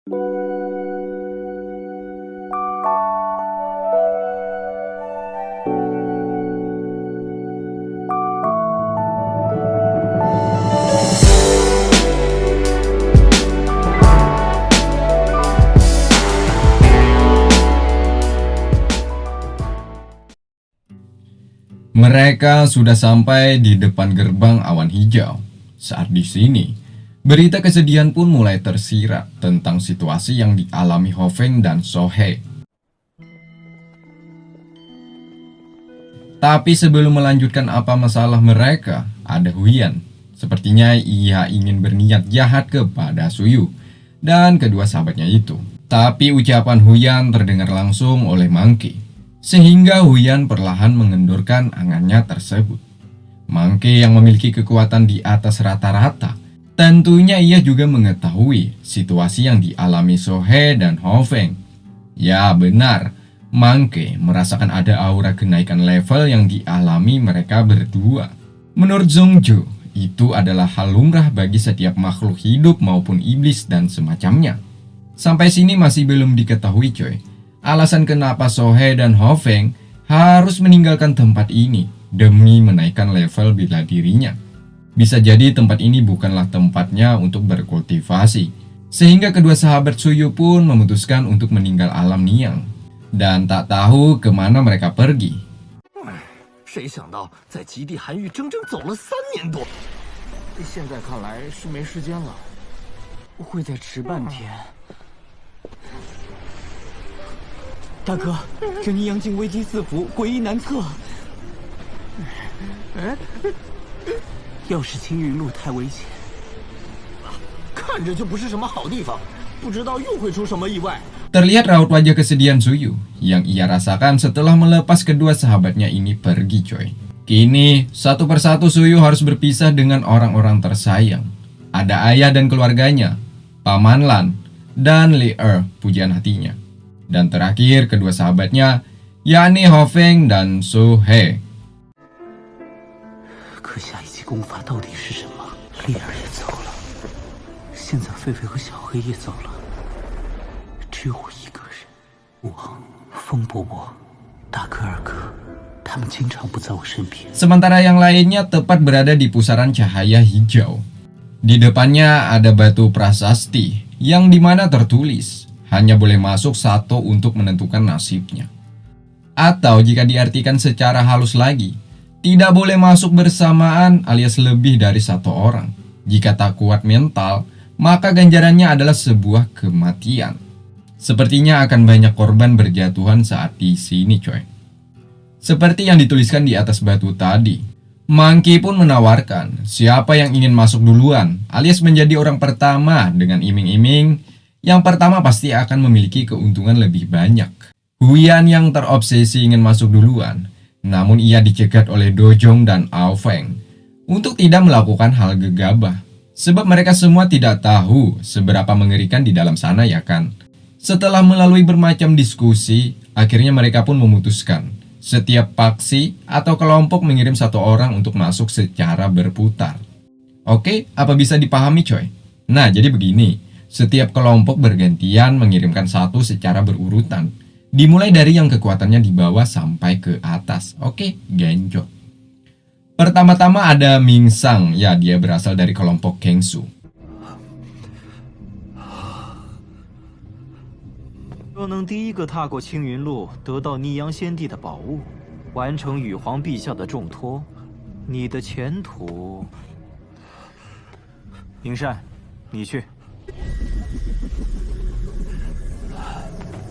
Mereka sudah sampai di depan gerbang awan hijau. Saat di sini, berita kesedihan pun mulai tersirat tentang situasi yang dialami Hofeng dan Sohei. Tapi sebelum melanjutkan apa masalah mereka, ada Huyan. Sepertinya ia ingin berniat jahat kepada Suyu dan kedua sahabatnya itu. Tapi ucapan Huyan terdengar langsung oleh Monkey, sehingga Huyan perlahan mengendurkan angannya tersebut. Monkey yang memiliki kekuatan di atas rata-rata, tentunya ia juga mengetahui situasi yang dialami Sohei dan Hofeng. Ya benar, Monkey merasakan ada aura kenaikan level yang dialami mereka berdua. Menurut Zhongju, itu adalah hal lumrah bagi setiap makhluk hidup maupun iblis dan semacamnya. Sampai sini masih belum diketahui coy, alasan kenapa Sohei dan Hofeng harus meninggalkan tempat ini demi menaikkan level bela dirinya. Bisa jadi tempat ini bukanlah tempatnya untuk berkultivasi, sehingga kedua sahabat Suyu pun memutuskan untuk meninggal alam Niang. Dan tak tahu kemana mereka pergi. 谁想到在极地韩愈整整走了3年多，现在看来是没时间了，会再迟半天。大哥，这尼阳境危机四伏，诡异难测。要是青云路太危险，看着就不是什么好地方，不知道又会出什么意外。 Terlihat raut wajah kesedihan Suyu yang ia rasakan setelah melepas kedua sahabatnya ini pergi coy. Kini satu persatu Suyu harus berpisah dengan orang-orang tersayang. Ada ayah dan keluarganya, Paman Lan, dan Li pujian hatinya. Dan terakhir kedua sahabatnya, yakni Hofeng dan Sohei. 可下一级功法到底是什么？丽儿也走了，现在狒狒和小黑也走了。 只有我一个人，我、风伯伯、大哥、二哥，他们经常不在我身边。 Sementara yang lainnya tepat berada di pusaran cahaya hijau. Di depannya ada batu prasasti yang dimana tertulis hanya boleh masuk satu untuk menentukan nasibnya. Atau jika diartikan secara halus lagi, tidak boleh masuk bersamaan alias lebih dari satu orang. Jika tak kuat mental, maka ganjarannya adalah sebuah kematian. Sepertinya akan banyak korban berjatuhan saat di sini coy. Seperti yang dituliskan di atas batu tadi, Monkey pun menawarkan siapa yang ingin masuk duluan alias menjadi orang pertama dengan iming-iming yang pertama pasti akan memiliki keuntungan lebih banyak. Huyan yang terobsesi ingin masuk duluan, namun ia dicegat oleh Dojong dan Aofeng untuk tidak melakukan hal gegabah. Sebab mereka semua tidak tahu seberapa mengerikan di dalam sana ya kan. Setelah melalui bermacam diskusi, akhirnya mereka pun memutuskan setiap paksi atau kelompok mengirim satu orang untuk masuk secara berputar. Oke, apa bisa dipahami coy? Nah, jadi begini, setiap kelompok bergantian mengirimkan satu secara berurutan. Dimulai dari yang kekuatannya di bawah sampai ke atas. Oke, genjot. Pertama-tama ada Ming Sang, ya dia berasal dari kelompok Kengsu. 若能第一个踏过青云路，得到逆阳先帝的宝物，完成羽皇陛下的重托，你的前途。宁善，你去。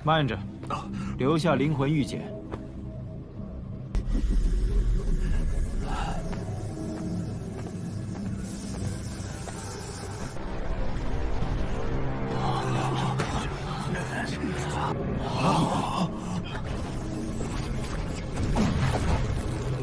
慢着，留下灵魂玉简。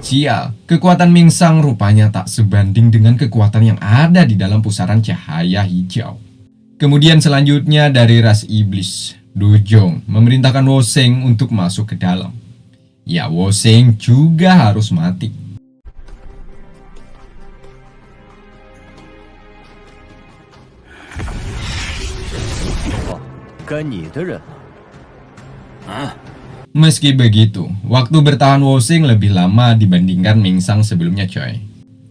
Sial, kekuatan Ming Sang rupanya tak sebanding dengan kekuatan yang ada di dalam pusaran cahaya hijau. Kemudian selanjutnya dari ras iblis, Dojong memerintahkan Woseng untuk masuk ke dalam. Ya, Woseng juga harus mati. 该你的人了。 Meski begitu, waktu bertahan Woxing lebih lama dibandingkan Mingsang sebelumnya, coy.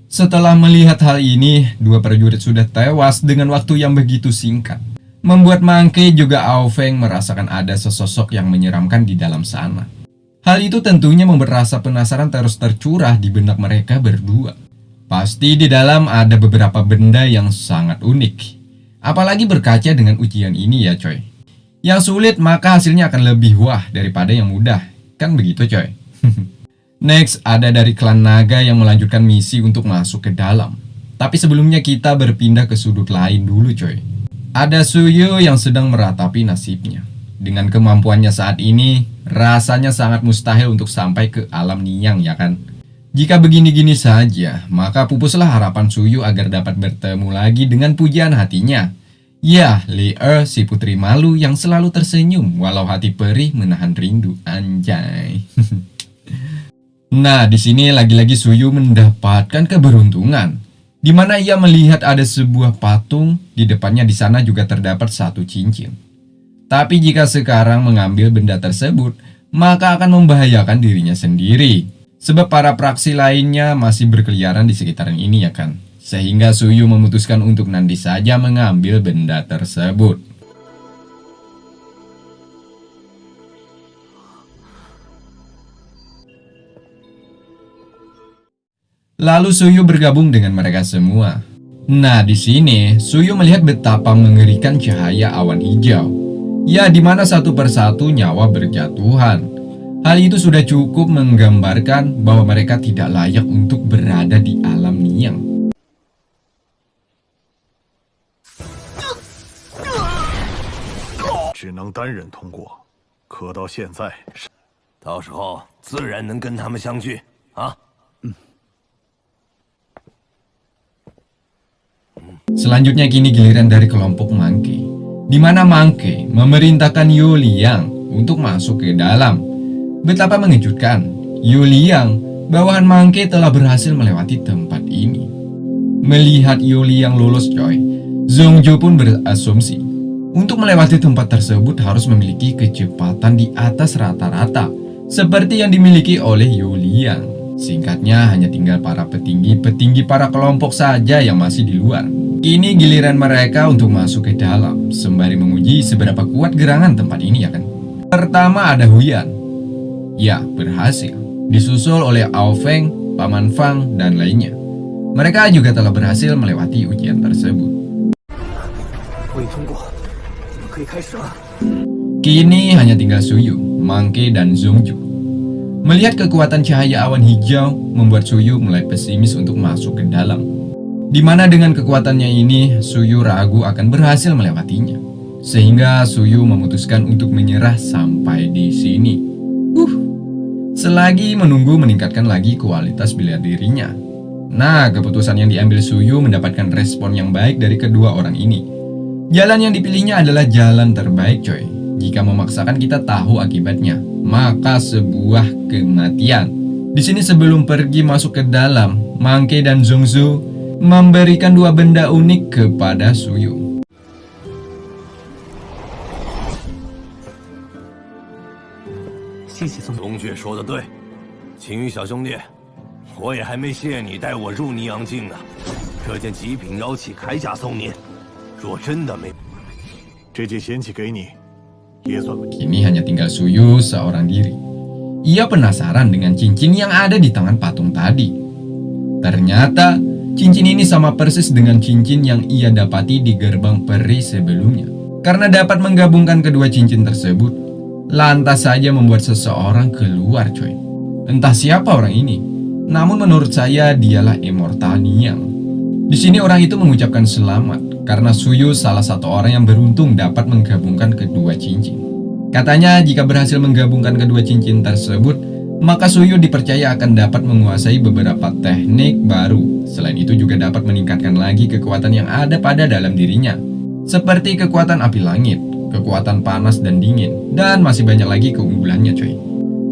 Setelah melihat hal ini, dua prajurit sudah tewas dengan waktu yang begitu singkat. Membuat Monkey juga Ao Feng merasakan ada sesosok yang menyeramkan di dalam sana. Hal itu tentunya membuat rasa penasaran terus tercurah di benak mereka berdua. Pasti di dalam ada beberapa benda yang sangat unik. Apalagi berkaca dengan ujian ini ya, coy. Yang sulit maka hasilnya akan lebih wah daripada yang mudah. Kan begitu, coy. Next, ada dari klan naga yang melanjutkan misi untuk masuk ke dalam. Tapi sebelumnya kita berpindah ke sudut lain dulu, coy. Ada Suyu yang sedang meratapi nasibnya. Dengan kemampuannya saat ini, rasanya sangat mustahil untuk sampai ke alam Niang, ya kan? Jika begini-gini saja, maka pupuslah harapan Suyu agar dapat bertemu lagi dengan pujian hatinya. Ya, Li si putri malu yang selalu tersenyum walau hati perih menahan rindu. Anjay. Nah, di sini lagi-lagi Suyu mendapatkan keberuntungan, di mana ia melihat ada sebuah patung, di depannya di sana juga terdapat satu cincin. Tapi jika sekarang mengambil benda tersebut, maka akan membahayakan dirinya sendiri, sebab para praksi lainnya masih berkeliaran di sekitaran ini, ya kan? Sehingga Suyu memutuskan untuk nanti saja mengambil benda tersebut. Lalu Suyu bergabung dengan mereka semua. Nah, di sini Suyu melihat betapa mengerikan cahaya awan hijau. Ya, di mana satu persatu nyawa berjatuhan. Hal itu sudah cukup menggambarkan bahwa mereka tidak layak untuk berada di alam Niang. 只能单人通过，可到现在， 到时候自然能跟他们相聚啊！ Selanjutnya kini giliran dari kelompok Monkey, di mana Monkey memerintahkan Yu Liang untuk masuk ke dalam. Betapa mengejutkan, Yu Liang, bawahan Monkey telah berhasil melewati tempat ini. Melihat Yu Liang lulus, coy, Zhongju pun berasumsi untuk melewati tempat tersebut harus memiliki kecepatan di atas rata-rata, seperti yang dimiliki oleh Yu Liang. Singkatnya, hanya tinggal para petinggi-petinggi para kelompok saja yang masih di luar. Kini giliran mereka untuk masuk ke dalam, sembari menguji seberapa kuat gerangan tempat ini, ya kan? Pertama ada Huyan. Ya, berhasil. Disusul oleh Ao Feng, Paman Fang, dan lainnya. Mereka juga telah berhasil melewati ujian tersebut. Kini hanya tinggal Suyu, Monkey, dan Zhongju. Melihat kekuatan cahaya awan hijau membuat Suyu mulai pesimis untuk masuk ke dalam. Di mana dengan kekuatannya ini, Suyu ragu akan berhasil melewatinya. Sehingga Suyu memutuskan untuk menyerah sampai di sini. Selagi menunggu meningkatkan lagi kualitas bela dirinya. Nah, keputusan yang diambil Suyu mendapatkan respon yang baik dari kedua orang ini. Jalan yang dipilihnya adalah jalan terbaik, coy. Jika memaksakan kita tahu akibatnya, maka sebuah kematian. Di sini sebelum pergi masuk ke dalam, Monkey dan Zhongzu memberikan dua benda unik kepada Suyu.宗俊说的对，青羽小兄弟，我也还没谢你带我入泥阳境呢。这件极品妖器铠甲送你，若真的没， 这件仙器给你，也算。 Kini hanya tinggal Suyu seorang diri. Ia penasaran dengan cincin yang ada di tangan patung tadi. Ternyata cincin ini sama persis dengan cincin yang ia dapati di gerbang peri sebelumnya. Karena dapat menggabungkan kedua cincin tersebut, lantas saja membuat seseorang keluar, coy. Entah siapa orang ini, namun menurut saya dialah Immortal Niang. Di sini orang itu mengucapkan selamat karena Suyu salah satu orang yang beruntung dapat menggabungkan kedua cincin. Katanya jika berhasil menggabungkan kedua cincin tersebut, maka Suyu dipercaya akan dapat menguasai beberapa teknik baru. Selain itu juga dapat meningkatkan lagi kekuatan yang ada pada dalam dirinya, seperti kekuatan api langit, kekuatan panas dan dingin, dan masih banyak lagi keunggulannya, coy.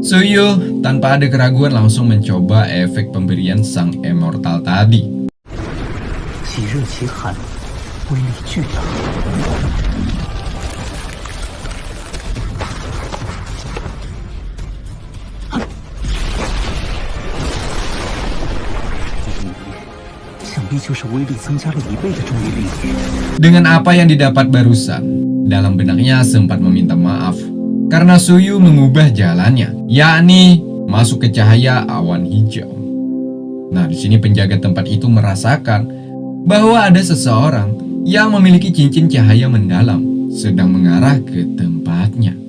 Suyu tanpa ada keraguan langsung mencoba efek pemberian sang Immortal tadi. 其热其寒，威力巨大。必就是威力增加了1倍的重力粒子。 Dengan apa yang didapat barusan, dalam benaknya sempat meminta maaf karena Suyu mengubah jalannya, yakni masuk ke cahaya awan hijau. Nah, di sini penjaga tempat itu merasakan bahwa ada seseorang yang memiliki cincin cahaya mendalam sedang mengarah ke tempatnya.